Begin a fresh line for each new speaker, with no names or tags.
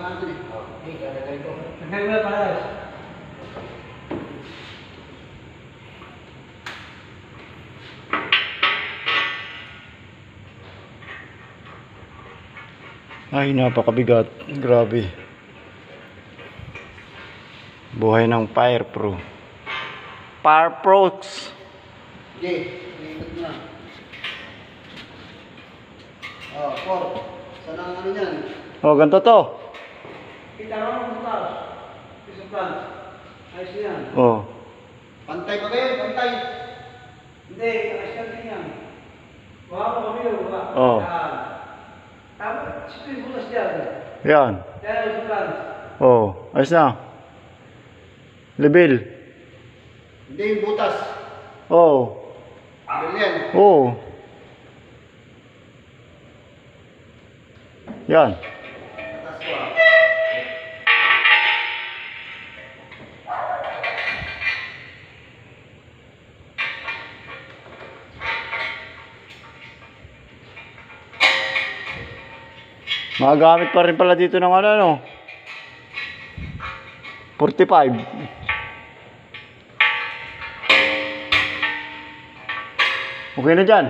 natin eh.
Okay, kalagay ko.
Lagay mo na para.
Ay, napakabigat. Grabe. Buhay ng Fire Pro. Fire Prox.
Sige, ikot mo na. Oh, Por. Saan ang ano yan?
Oh, ganito to.
Kita mo ang bukas. Isang plan. Ayos yan.
Oh.
Pantay pa kayo, pantay.
Hindi, nakasyan din yan. Baka mo kami yun, baka.
Oo.
Tama, siyempre yung bukas dyan.
Yan.
Kaya yung plan.
Oh, ayos na. Level.
Hindi yung butas.
Oh.
Level yan.
Oh. Yan.
Tatas ko ah.
Magagamit pa rin pala dito ng ano. 45. Okay na dyan.